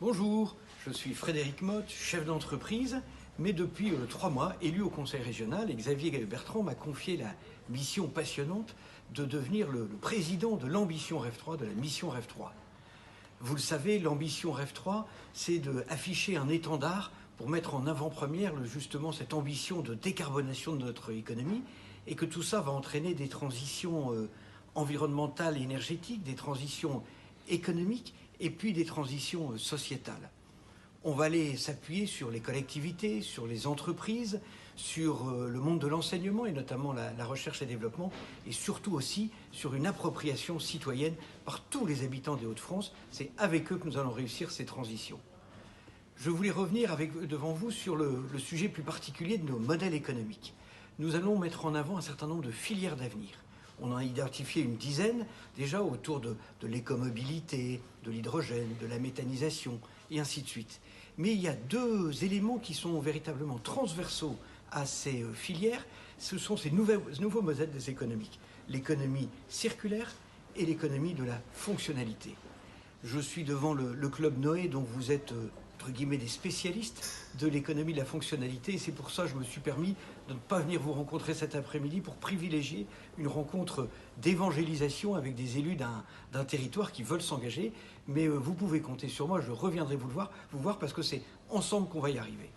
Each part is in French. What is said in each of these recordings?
Bonjour, je suis Frédéric Motte, chef d'entreprise, mais depuis 3 mois élu au conseil régional, et Xavier Bertrand m'a confié la mission passionnante de devenir le président de l'ambition Rêve 3, de la mission Rêve 3. Vous le savez, l'ambition Rêve 3, c'est d'afficher un étendard pour mettre en avant-première justement cette ambition de décarbonation de notre économie, et que tout ça va entraîner des transitions environnementales et énergétiques, des transitions économiques et puis des transitions sociétales. On va aller s'appuyer sur les collectivités, sur les entreprises, sur le monde de l'enseignement et notamment la recherche et développement, et surtout aussi sur une appropriation citoyenne par tous les habitants des Hauts-de-France. C'est avec eux que nous allons réussir ces transitions. Je voulais revenir devant vous sur le sujet plus particulier de nos modèles économiques. Nous allons mettre en avant un certain nombre de filières d'avenir. On en a identifié une dizaine déjà autour de l'écomobilité, de l'hydrogène, de la méthanisation et ainsi de suite. Mais il y a deux éléments qui sont véritablement transversaux à ces filières. Ce sont ces nouveaux modèles économiques. L'économie circulaire et l'économie de la fonctionnalité. Je suis devant le Club Noé, dont vous êtes entre guillemets des spécialistes de l'économie de la fonctionnalité, et c'est pour ça que je me suis permis de ne pas venir vous rencontrer cet après-midi pour privilégier une rencontre d'évangélisation avec des élus d'un territoire qui veulent s'engager. Mais vous pouvez compter sur moi, je reviendrai vous voir parce que c'est ensemble qu'on va y arriver.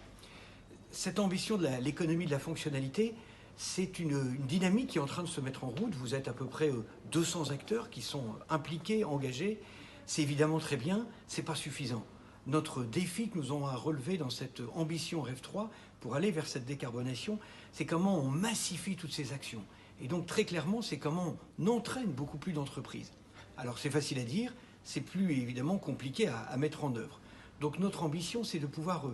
Cette ambition de l'économie de la fonctionnalité, c'est une dynamique qui est en train de se mettre en route. Vous êtes à peu près 200 acteurs qui sont impliqués, engagés. C'est évidemment très bien, c'est pas suffisant. Notre défi que nous avons à relever dans cette ambition Rêve 3 pour aller vers cette décarbonation, c'est comment on massifie toutes ces actions. Et donc très clairement, c'est comment on entraîne beaucoup plus d'entreprises. Alors c'est facile à dire, c'est plus évidemment compliqué à mettre en œuvre. Donc notre ambition, c'est de pouvoir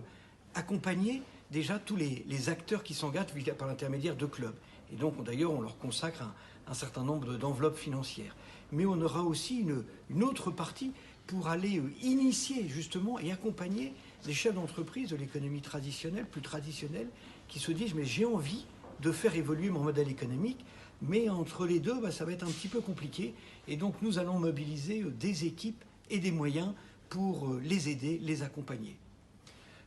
accompagner déjà tous les acteurs qui s'engagent par l'intermédiaire de clubs. Et donc d'ailleurs, on leur consacre un certain nombre d'enveloppes financières. Mais on aura aussi une autre partie pour aller initier justement et accompagner les chefs d'entreprise de l'économie traditionnelle, plus traditionnelle, qui se disent « mais j'ai envie de faire évoluer mon modèle économique, mais entre les deux, ça va être un petit peu compliqué ». Et donc nous allons mobiliser des équipes et des moyens pour les aider, les accompagner.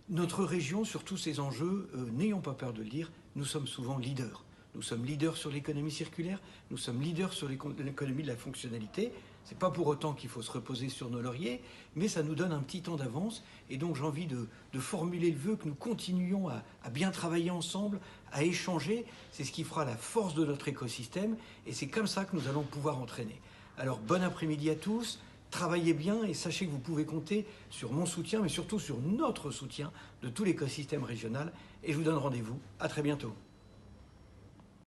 Notre région, sur tous ces enjeux, n'ayons pas peur de le dire, nous sommes souvent leaders. Nous sommes leaders sur l'économie circulaire, nous sommes leaders sur l'économie de la fonctionnalité. Ce n'est pas pour autant qu'il faut se reposer sur nos lauriers, mais ça nous donne un petit temps d'avance. Et donc j'ai envie de formuler le vœu que nous continuions à bien travailler ensemble, à échanger. C'est ce qui fera la force de notre écosystème et c'est comme ça que nous allons pouvoir entraîner. Alors bon après-midi à tous, travaillez bien et sachez que vous pouvez compter sur mon soutien, mais surtout sur notre soutien de tout l'écosystème régional. Et je vous donne rendez-vous. À très bientôt.